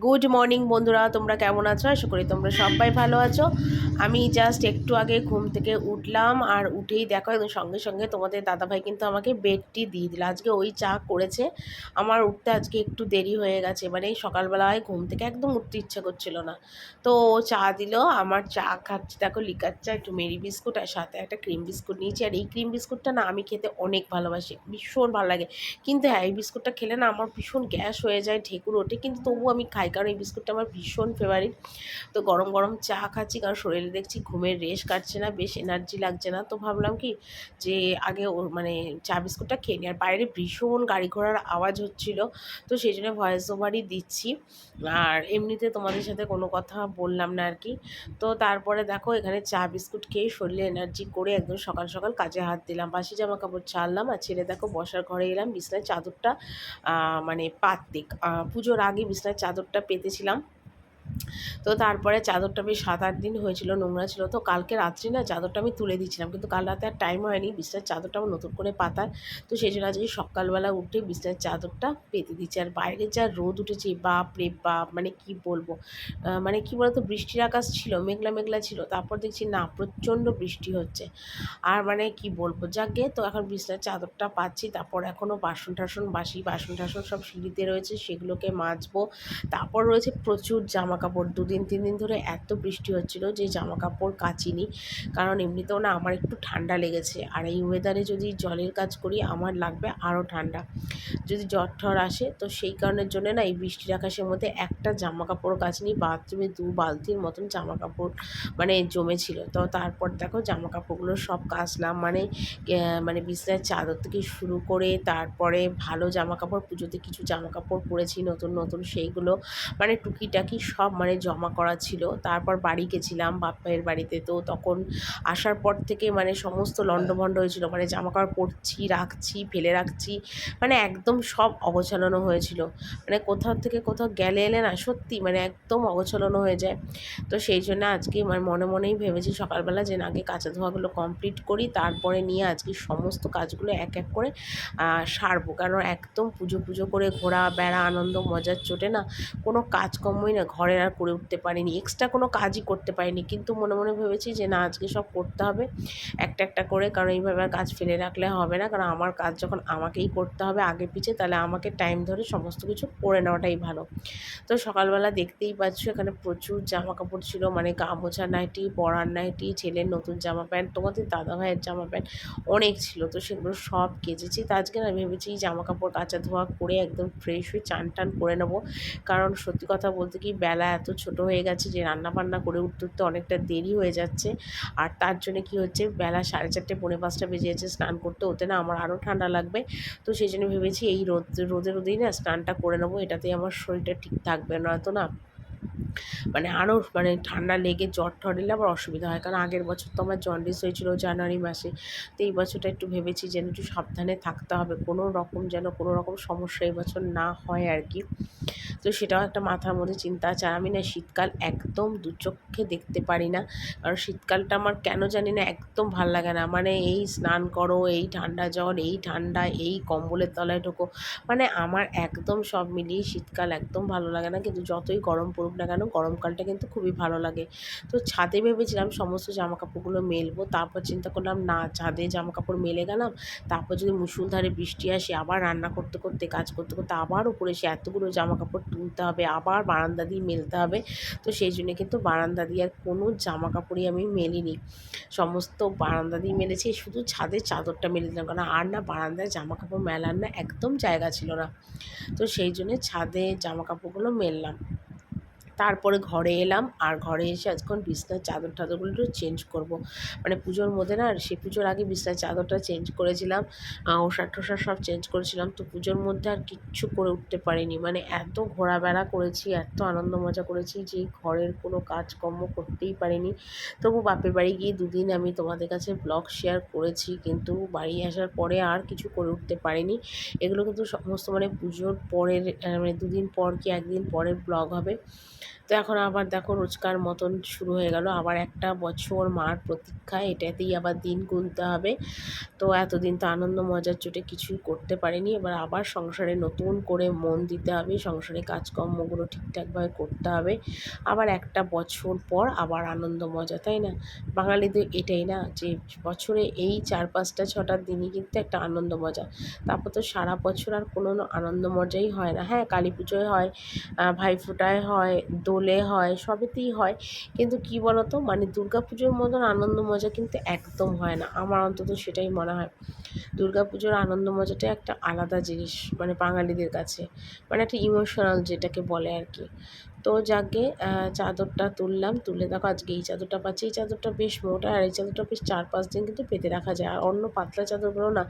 Good morning বন্ধুরা, তোমরা কেমন আছো? আশা করি তোমরা সবাই ভালো আছো। আমি জাস্ট একটু আগে ঘুম থেকে উঠলাম, আর উঠেই দেখো একদম সঙ্গে সঙ্গে তোমাদের দাদাভাই কিন্তু আমাকে বেডটি দিয়ে দিল। আজকে ওই চা করেছে। আমার উঠতে আজকে একটু দেরি হয়ে গেছে, মানে এই সকালবেলায় ঘুম থেকে একদম উঠতে ইচ্ছা করছিল না। তো ও চা দিল, আমার চা খাচ্ছি দেখো, লিকার চা, একটু মেরি বিস্কুট আর সাথে একটা ক্রিম বিস্কুট নিয়েছি। আর এই ক্রিম বিস্কুটটা না আমি খেতে অনেক ভালোবাসি, ভীষণ ভালো লাগে। কিন্তু হ্যাঁ, এই বিস্কুটটা খেলে না আমার ভীষণ গ্যাস হয়ে যায়, ঢেকুর ওঠে, কিন্তু তবুও আমি খাই কারণ এই বিস্কুটটা আমার ভীষণ ফেভারিট। তো গরম গরম চা খাচ্ছি কারণ শরীরে দেখছি ঘুমের রেশ কাটছে না, বেশ এনার্জি লাগছে না। তো ভাবলাম কি যে আগে ও মানে চা বিস্কুটটা খেয়ে নিই। আর বাইরে ভীষণ গাড়ি ঘোড়ার আওয়াজ হচ্ছিল, তো সেই জন্য ভয়েস ওভারই দিচ্ছি। আর এমনিতে তোমাদের সাথে কোনো কথা বললাম না আর কি। তো তারপরে দেখো এখানে চা বিস্কুট খেয়ে শরীরে এনার্জি করে একদম সকাল সকাল কাজে হাত দিলাম, বাসি জামা কাপড় ছাড়লাম। আর ছেড়ে দেখো বসার ঘরে এলাম বিছনায় চাদরটা মানে পাততে, পুজোর আগে বিছনায় চাদরটা পেতেছিলাম। তো তারপরে চাদরটা বেশ 7-8 দিন হয়েছিল, নোংরা ছিল। তো কালকে রাত্রি না চাদরটা আমি তুলে দিচ্ছিলাম, কিন্তু কাল রাতে আর টাইম হয়নি বিছনার চাদরটা আমার নতুন করে পাতার। তো সেই জন্য আজকে সকালবেলা উঠে বিছনার চাদরটা পেতে দিচ্ছি। আর বাইরে যা রোদ উঠেছে, বাপ রে বাপ, মানে কি বলবো। মানে কি বলতো, বৃষ্টির আকাশ ছিল, মেঘলা মেঘলা ছিল, তারপর দেখছি না প্রচণ্ড বৃষ্টি হচ্ছে। আর মানে কি বলবো, যাকে তো এখন বিছনার চাদরটা পাচ্ছি। তারপর এখনও বাসন টাসন, বাসি বাসন টাসন সব সিঁড়িতে রয়েছে, সেগুলোকে মাজবো। তারপর রয়েছে প্রচুর জামা কাপড়। 2-3 দিন ধরে এত বৃষ্টি হচ্ছিল যে জামা কাপড় কাচিনি, কারণ এমনিতেও না আমার একটু ঠান্ডা লেগেছে। আর এই ওয়েদারে যদি জলের কাজ করি আমার লাগবে আরও ঠান্ডা, যদি জ্বর ঠর আসে। তো সেই কারণের জন্য না এই বৃষ্টির আকাশের মধ্যে একটা জামা কাপড় কাচিনি, বাথরুমে 2 বালতির মতন জামা কাপড় মানে জমেছিল। তো তারপর দেখো জামা কাপড়গুলো সব কাচলাম, মানে বিছানার চাদর থেকে শুরু করে তারপরে ভালো জামা কাপড়, পুজোতে কিছু জামা কাপড় পরেছি নতুন নতুন, সেইগুলো মানে টুকিটাকি সব মানে জমা করা ছিল। তারপর বাড়ি গেছিলাম বাপ্পাইয়ের বাড়িতে, তো তখন আসার পর থেকে মানে সমস্ত লণ্ডভণ্ড হয়েছিল, মানে জামা কাপড় পরছি, রাখছি, ফেলে রাখছি, মানে একদম সব অগোছালো হয়েছিল। মানে কোথাও থেকে কোথাও গেলে এলে না সত্যি মানে একদম অগোছালো হয়ে যায়। তো সেই জন্য আজকে মানে মনে মনেই ভেবেছি সকালবেলা যে না আগে কাঁচা ধোয়াগুলো কমপ্লিট করি, তারপরে নিয়ে আজকে সমস্ত কাজগুলো এক এক করে সারবো। কারণ একদম পুজো পুজো করে ঘোরা বেড়া আনন্দ মজার চোটে না কোনো কাজকর্মই না ঘরের আর করে উঠতে পারিনি, এক্সট্রা কোনো কাজই করতে পারিনি। কিন্তু মনে মনে ভেবেছি যে না আজকে সব করতে হবে একটা একটা করে, কারণ এইভাবে আর কাজ ফেলে রাখলে হবে না। কারণ আমার কাজ যখন আমাকেই করতে হবে আগে পিছে, তাহলে আমাকে টাইম ধরে সমস্ত কিছু করে নেওয়াটাই ভালো। তো সকালবেলা দেখতেই পাচ্ছ এখানে প্রচুর জামা কাপড় ছিল, মানে গা মোছা নাইটি, পরার নাইটি, ছেলের নতুন জামা প্যান্ট, তোমাদের দাদাভাইয়ের জামা প্যান্ট অনেক ছিল। তো সেগুলো সব কেচেছি। তো আজকে না ভেবেছি জামা কাপড় কাচা ধোয়া করে একদম ফ্রেশ হয়ে চান টান করে নেবো। কারণ সত্যি কথা বলতে কি বেলা এত ছোট হয়ে গেছে যে রান্না বান্না করে উঠতে উঠতে অনেকটা দেরি হয়ে যাচ্ছে। আর তার জন্য কি হচ্ছে, বেলা 4:30 পৌনে 5টা বেজে যাচ্ছে, স্নান করতে হতে না আমার আরও ঠান্ডা লাগবে। তো সেই জন্য ভেবেছি এই রোদেই না স্নানটা করে নেবো, এটাতেই আমার শরীরটা ঠিক থাকবে, নয়তো না মানে আরও মানে ঠান্ডা লেগে জ্বর ঠর এলে আবার অসুবিধা হয়। কারণ আগের বছর তো আমার জন্ডিস হয়েছিল জানুয়ারি মাসে। তো এই বছরটা একটু ভেবেছি যেন একটু সাবধানে থাকতে হবে, কোনো রকম যেন কোনো রকম সমস্যা এই বছর না হয় আর কি। তো সেটাও একটা মাথার মধ্যে চিন্তা আছে। আর আমি না শীতকাল একদম দু চোখে দেখতে পারি না, কারণ শীতকালটা আমার কেন জানি না একদম ভাল লাগে না। মানে এই স্নান করো, এই ঠান্ডা জল, এই ঠান্ডা, এই কম্বলের তলায় ঢোকো, মানে আমার একদম সব মিলিয়ে শীতকাল একদম ভালো লাগে না। কিন্তু যতই গরম পড়ুক না কেন গরমকালটা কিন্তু খুবই ভালো লাগে। তো ছাদে ভেবেছিলাম সমস্ত জামাকাপড়গুলো মেলবো, তারপর চিন্তা করলাম না ছাদে জামাকাপড় মেলে গেলাম, তারপর যদি মুষলধারে বৃষ্টি আসে আবার রান্না করতে করতে কাজ করতে করতে আবার উপরে এসে এতগুলো জামাকাপড় তুলতে হবে, আবার বারান্দা দিয়ে মেলতে হবে। তো সেই জন্য কিন্তু বারান্দা দিয়ে আর কোনো জামাকাপড়ই আমি মেলিনি, সমস্ত বারান্দা দিয়ে মেলেছি, শুধু ছাদের চাদরটা মেলে দিলাম। কারণ আর না বারান্দায় জামাকাপড় মেলার না একদম জায়গা ছিল না। তো সেই জন্যে ছাদে জামাকাপড়গুলো মেললাম। তারপরে ঘরে এলাম, আর ঘরে এসে আজকাল বিছনার চাদর টাদরগুলো একটু চেঞ্জ করব। মানে পুজোর মধ্যে না, সে পুজোর আগে বিছনার চাদরটা চেঞ্জ করেছিলাম, ওষার টোষার সব চেঞ্জ করেছিলাম। তো পুজোর মধ্যে আর কিচ্ছু করে উঠতে পারিনি, মানে এত ঘোরাবেড়া করেছি, এত আনন্দ মজা করেছি যে ঘরের কোনো কাজকর্ম করতেই পারিনি। তবু বাপের বাড়ি গিয়ে 2 দিন আমি তোমাদের কাছে ব্লগ শেয়ার করেছি, কিন্তু বাড়ি আসার পরে আর কিছু করে উঠতে পারিনি। এগুলো কিন্তু সমস্ত মানে পুজোর পরের মানে 2 দিন পর কি 1 দিন পরের ব্লগ হবে। তো এখন আবার দেখো রোজকার মতন শুরু হয়ে গেল, আবার একটা বছর মার প্রতীক্ষা, এটাতেই আবার দিন গুনতে হবে। তো এতদিন তো আনন্দ মজার চোটে কিছুই করতে পারিনি, এবার আবার সংসারে নতুন করে মন দিতে হবে, সংসারে কাজকর্মগুলো ঠিকঠাকভাবে করতে হবে। আবার একটা বছর পর আবার আনন্দ মজা, তাই না? বাঙালিদের এটাই না, যে বছরে এই 4-5-6টা দিনই কিন্তু একটা আনন্দ মজা, তারপর তো সারা বছর আর কোনো আনন্দ মজাই হয় না। হ্যাঁ, কালী পুজোয় হয়, ভাইফোঁটায় হয়, দোলে হয়, সবেতেই হয়, কিন্তু কি বলতো, মানে দুর্গা পুজোর মতন আনন্দ মজা কিন্তু একদম হয় না, আমার অন্তত সেটাই মনে হয়। দুর্গা পুজোর আনন্দ মজাটা একটা আলাদা জিনিস, মানে বাঙালিদের কাছে, মানে একটা ইমোশনাল যেটাকে বলে আর কি। তো যাকে চাদরটা তুললাম, তুলে দেখো আজকে এই চাদরটা পাচ্ছি, এই চাদরটা বেশ মোটা, আর এই চাদরটা বেশ 4-5 দিন কিন্তু পেতে রাখা যায়, আর অন্য পাতলা চাদরগুলো না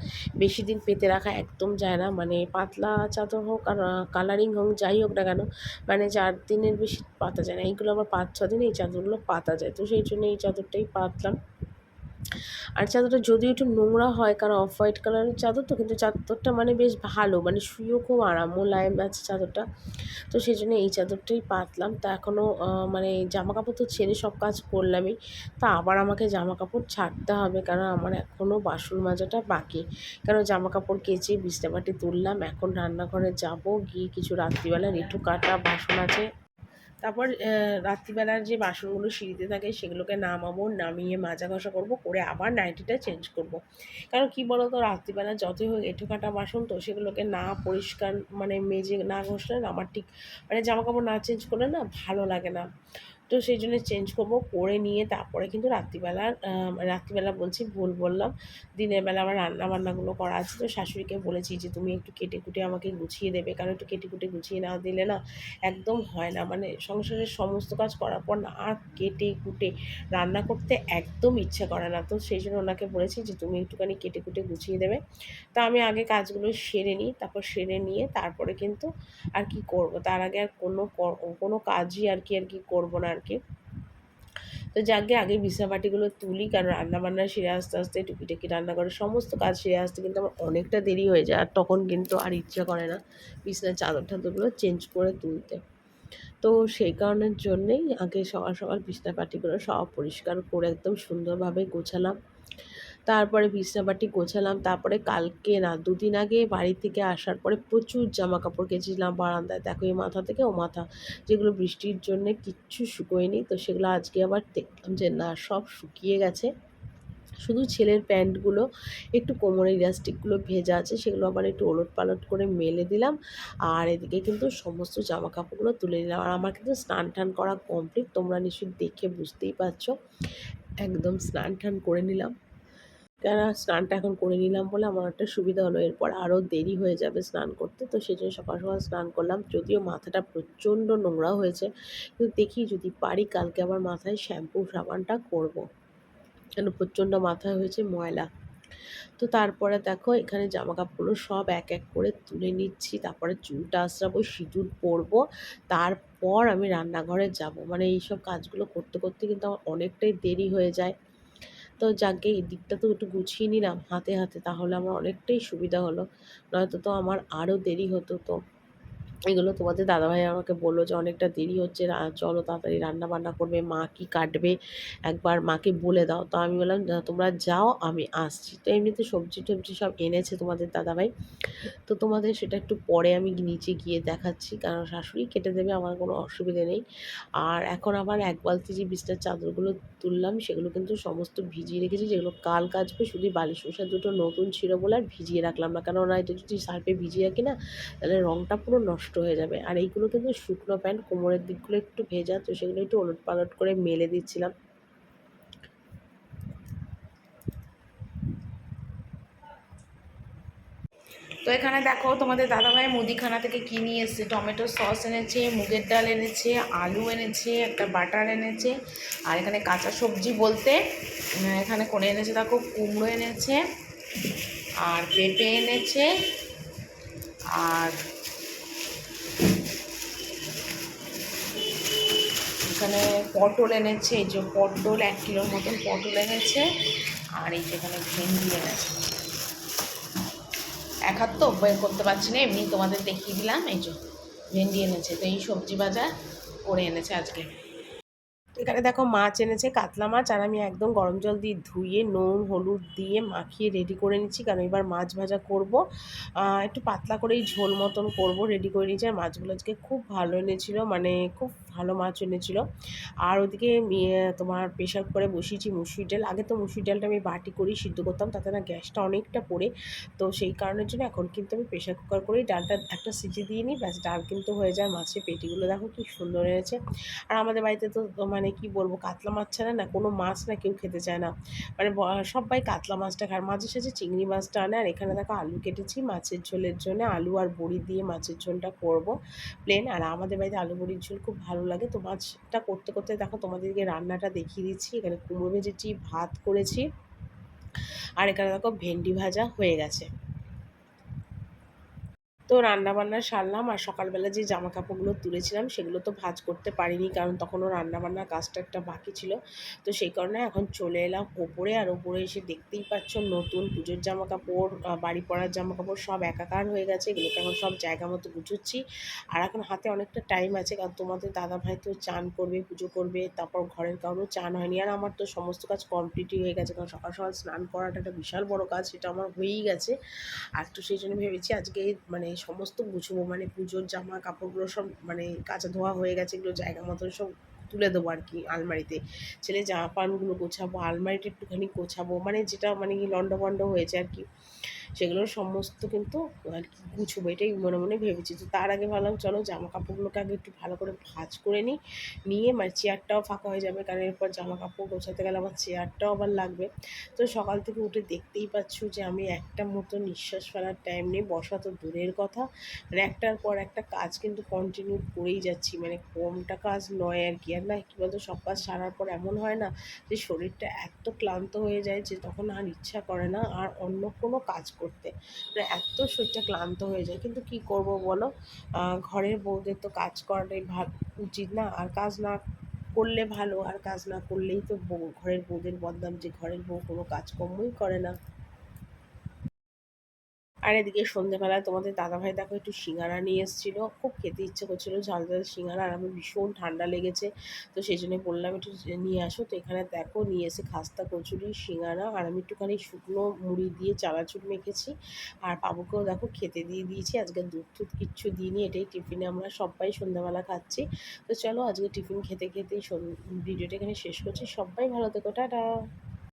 বেশি দিন পেতে রাখা একদম যায় না, মানে পাতলা চাদর হোক আর কালারিং হোক যাই হোক না কেন, মানে 4 দিনের বেশি পাতা যায় না, এইগুলো আবার 5-6 দিন এই চাদরগুলো পাতা যায়, তো সেই জন্য এই চাদরটাই পাতলাম। আর চাদরটা যদিও একটু নোংরা হয়, কারণ অফ হোয়াইট কালারের চাদর তো, কিন্তু চাদরটা মানে বেশ ভালো, মানে শুয়েও খুব আরাম, মোলায়েম আছে চাদরটা, তো সেই জন্য এই চাদরটাই পাতলাম। তা এখনও মানে জামা কাপড় তো ছেড়ে সব কাজ করলামই, তা আবার আমাকে জামা কাপড় ছাড়তে হবে, কারণ আমার এখনও বাসন মাজাটা বাকি, কারণ জামা কাপড় কেচে বিছনাপাটি তুললাম, এখন রান্নাঘরে যাব, গিয়ে কিছু রাত্রিবেলা রেটু কাটা বাসন আছে, তারপর রাত্রিবেলার যে বাসনগুলো সিঁড়িতে থাকে সেগুলোকে নামাবো, নামিয়ে মাজা ঘষা করবো, করে আবার নাইটিটা চেঞ্জ করব। কারণ কি বলো তো, রাত্রিবেলা যতই হোক এঁঠো কাটা বাসন তো, সেগুলোকে না পরিষ্কার মানে মেজে না ঘষলে না আমার ঠিক, মানে জামাকাপড় না চেঞ্জ করলে না ভালো লাগে না, তো সেই জন্য চেঞ্জ করব, করে নিয়ে তারপরে কিন্তু রাত্রিবেলা বলছি ভুল বললাম, দিনের বেলা আমার রান্নাবান্নাগুলো করা আছে, তো শাশুড়িকে বলেছি যে তুমি একটু কেটে কুটে আমাকে গুছিয়ে দেবে, কারণ একটু কেটে কুটে গুছিয়ে না দিলে না একদম হয় না, মানে সংসারের সমস্ত কাজ করার পর না আর কেটে কুটে রান্না করতে একদম ইচ্ছা করে না, তো সেই জন্য ওনাকে বলেছি যে তুমি একটুখানি কেটে কুটে গুছিয়ে দেবে। তা আমি আগে কাজগুলো সেরে নিই, তারপর সেরে নিয়ে তারপরে কিন্তু আর কি করব, তার আগে আর কোনো কাজই আর কি করব না আর কি। তো যাকে আগে বিছানাপাটিগুলো তুলি, কারণ রান্নাবান্না সেরে আসতে আসতে টুকিটাকি রান্নাঘরের সমস্ত কাজ সেরে আসতে কিন্তু আমার অনেকটা দেরি হয়ে যায়, আর তখন কিন্তু আর ইচ্ছা করে না বিছানার চাদর টাদরগুলো চেঞ্জ করে তুলতে। তো সেই কারণের জন্যেই আগে সকাল সকাল বিছনাপাটিগুলো সব পরিষ্কার করে একদম সুন্দরভাবে গোছালাম, তারপরে বিছনাপাটি গোছালাম, তারপরে কালকে না 2 দিন আগে বাড়ি থেকে আসার পরে প্রচুর জামা কাপড় কেচেছিলাম বারান্দায়, দেখো এই মাথা থেকে ও মাথা, যেগুলো বৃষ্টির জন্যে কিচ্ছু শুকোয়নি, তো সেগুলো আজকে আবার দেখলাম যে না সব শুকিয়ে গেছে, শুধু ছেলের প্যান্টগুলো একটু কোমরের ইলাস্টিকগুলো ভেজা আছে, সেগুলো আবার একটু ওলট পালট করে মেলে দিলাম, আর এদিকে কিন্তু সমস্ত জামা কাপড়গুলো তুলে নিলাম, আর আমার কিন্তু স্নান টান করা কমপ্লিট, তোমরা নিশ্চয়ই দেখে বুঝতেই পারছো, একদম স্নান টান করে নিলাম, কেন স্নানটা এখন করে নিলাম বলে আমার একটা সুবিধা হলো, এরপর আরও দেরি হয়ে যাবে স্নান করতে, তো সেই জন্য সকাল সকাল স্নান করলাম, যদিও মাথাটা প্রচণ্ড নোংরা হয়েছে, কিন্তু দেখি যদি পারি কালকে আবার মাথায় শ্যাম্পু সাবানটা করব, কেন প্রচণ্ড মাথায় হয়েছে ময়লা। তো তারপরে দেখো এখানে জামা কাপড়গুলো সব এক এক করে তুলে নিচ্ছি, তারপরে চুলটা আঁচড়াবো, সিঁদুর পরবো, তারপর আমি রান্নাঘরে যাব, মানে এইসব কাজগুলো করতে করতে কিন্তু আমার অনেকটাই দেরি হয়ে যায়। তো যাকে এই দিকটা তো একটু গুছিয়ে নিলাম হাতে হাতে, তাহলে আমার অনেকটাই সুবিধা হলো, নয়তো তো আমার আরও দেরি হতো। তো এগুলো তোমাদের দাদাভাই আমাকে বললো যে অনেকটা দেরি হচ্ছে, চলো তাড়াতাড়ি রান্না বান্না করবে, মা কি কাটবে একবার মাকে বলে দাও, তো আমি বললাম তোমরা যাও আমি আসছি, তো এমনিতে সবজি টবজি সব এনেছে তোমাদের দাদাভাই, তো তোমাদের সেটা একটু পরে আমি নিচে গিয়ে দেখাচ্ছি, কারণ শাশুড়ি কেটে দেবে, আমার কোনো অসুবিধে নেই। আর এখন আবার এক বালতি যে বিছনার চাদরগুলো তুললাম সেগুলো কিন্তু সমস্ত ভিজিয়ে রেখেছি, যেগুলো কাল কাচবে, শুধু বালিশ মশা দুটো নতুন ছিল বলে আর ভিজিয়ে রাখলাম না, কারণ এটা যদি সার্ফে ভিজিয়ে রাখি না তাহলে রঙটা পুরো নষ্ট হয়ে যাবে, আর এইগুলো কিন্তু শুকনো প্যান্ট, কোমরের দিকগুলো একটু ভেজা, তো সেগুলো একটু ওলট পালট করে মেলে দিচ্ছিলাম। তো এখানে দেখো তোমাদের দাদাভাই মুদিখানা থেকে কী নিয়ে এসেছে, টমেটো সস এনেছে, মুগের ডাল এনেছে, আলু এনেছে, একটা বাটার এনেছে, আর এখানে কাঁচা সবজি বলতে এখানে কোনে এনেছে দেখো, কুমড়ো এনেছে, আর পেঁপে এনেছে, আর এখানে পটল এনেছে, এই যে পটল 1 কিলোর মতন পটল এনেছে, আর এই যে এখানে ভেন্ডি এনেছে, এক হাত তো বের করতে পারছি না, এমনি তোমাদের দেখিয়ে দিলাম, এই যে ভেন্ডি এনেছে, তো এই সবজি বাজার করে এনেছে আজকে। এখানে দেখো মাছ এনেছে, কাতলা মাছ, আর আমি একদম গরম জল দিয়ে ধুয়ে নুন হলুদ দিয়ে মাখিয়ে রেডি করে নিচ্ছি, কারণ এবার মাছ ভাজা করব। একটু পাতলা করেই ঝোল মতন করব, রেডি করে নিয়েছি। আর মাছগুলো আজকে খুব ভালো এনেছিল, মানে খুব ভালো মাছ এনেছিল। আর ওদিকে তোমার প্রেশার কুকারে বসিয়েছি মুসুরি ডাল। আগে তো মুসুরি ডালটা আমি বাটি করেই সিদ্ধ করতাম, তাতে না গ্যাসটা অনেকটা পড়ে, তো সেই কারণের জন্য এখন কিন্তু আমি প্রেশার কুকার করেই ডালটা একটা সিটি দিয়ে নিই, ব্যাস ডাল কিন্তু হয়ে যায়। মাছের পেটিগুলো দেখো কি সুন্দর এনেছে। আর আমাদের বাড়িতে তো মানে কি বলবো, কাতলা মাছ ছাড়া না কোনো মাছ না কেউ খেতে চায় না, মানে সবাই কাতলা মাছটা খায়। মাঝে সাঝে চিংড়ি মাছটা আনে। আর এখানে দেখো আলু কেটেছি মাছের ঝোলের জন্য, আলু আর বড়ি দিয়ে মাছের ঝোলটা করব প্লেন। আর আমাদের বাড়িতে আলু বড়ির ঝোল খুব ভালো লাগে। তো মাছটা করতে করতে দেখো তোমাদেরকে রান্নাটা দেখিয়ে দিচ্ছি। এখানে কুমড়ো ভেজেছি, ভাত করেছি, আর এখানে দেখো ভেন্ডি ভাজা হয়ে গেছে। তো রান্নাবান্না সারলাম, আর সকালবেলা যে জামা কাপড়গুলো তুলেছিলাম সেগুলো তো ভাঁজ করতে পারিনি, কারণ তখনও রান্নাবান্নার কাজটা একটা বাকি ছিল। তো সেই কারণে এখন চলে এলাম ওপরে। আর ওপরে এসে দেখতেই পাচ্ছ নতুন পুজোর জামা কাপড়, বাড়ি পরার জামা কাপড় সব একাকার হয়ে গেছে। এগুলোকে এখন সব জায়গা মতো গুছোচ্ছি। আর এখন হাতে অনেকটা টাইম আছে, কারণ তোমাদের দাদাভাই তো চান করবে, পুজো করবে, তারপর ঘরের কারোর চান হয়নি। আর আমার তো সমস্ত কাজ কমপ্লিটই হয়ে গেছে, কারণ সকাল সকাল স্নান করাটা একটা বিশাল বড় কাজ, সেটা আমার হয়েই গেছে। আর তো সেই জন্য ভেবেছি আজকে মানে সমস্ত গুছবো, মানে পুজোর জামা কাপড়গুলো সব মানে কাচা ধোয়া হয়ে গেছে, এগুলো জায়গা মতন সব তুলে দেবো আর কি আলমারিতে। ছেলে জামা প্যান্টগুলো গোছাবো, আলমারিটা একটুখানি গোছাবো, মানে যেটা মানে লন্ডভন্ড হয়েছে আর কি, সেগুলো সমস্ত কিন্তু আর কি গুছবো, এটাই মনে মনে ভেবেছি। তো তার আগে ভাবলাম চলো জামা কাপড়গুলোকে আগে একটু ভালো করে ভাঁজ করে নিই, নিয়ে মানে চেয়ারটাও ফাঁকা হয়ে যাবে, কারণ এরপর জামা কাপড় গোছাতে গেলে আমার চেয়ারটাও আবার লাগবে। তো সকাল থেকে উঠে দেখতেই পাচ্ছ যে আমি একটা মতো নিঃশ্বাস ফেলার টাইম নেই, বসা তো দূরের কথা, মানে একটার পর একটা কাজ কিন্তু কন্টিনিউ করেই যাচ্ছি, মানে কমটা কাজ নয় আর কি। আর না কী বলতো, সব কাজ সারার পর এমন হয় না যে শরীরটা এত ক্লান্ত হয়ে যায় যে তখন আর ইচ্ছা করে না আর অন্য কোনো কাজ করতে, মানে এত শরীরটা ক্লান্ত হয়ে যায়। কিন্তু কি করব বলো, ঘরের বউদের তো কাজ করাটাই উচিত না, আর কাজ না করলে ভালো, আর কাজ না করলেই তো ঘরের বউদের বদনাম যে ঘরের বউ কোনো কাজকর্মই করে না। আর এদিকে সন্ধ্যেবেলায় তোমাদের দাদাভাই দেখো একটু সিঙ্গারা নিয়ে এসেছিলো, খুব খেতে ইচ্ছে করছিলো ঝাল ঝাল সিঙ্গারা, আর আমার ভীষণ ঠান্ডা লেগেছে, তো সেই জন্য বললাম একটু নিয়ে আসো। তো এখানে দেখো নিয়ে এসে খাস্তা কচুরি সিঙ্গারা, আর আমি একটুখানি শুকনো মুড়ি দিয়ে চানাচুর মেখেছি, আর বাবুকেও দেখো খেতে দিয়ে দিয়েছি। আজকে দুধ টুধ কিচ্ছু দিইনি, এটাই টিফিনে আমরা সবাই সন্ধ্যাবেলা খাচ্ছি। তো চলো আজকে টিফিন খেতে খেতেই ভিডিওটা এখানে শেষ করছি। সবাই ভালো থেকো, টাটা।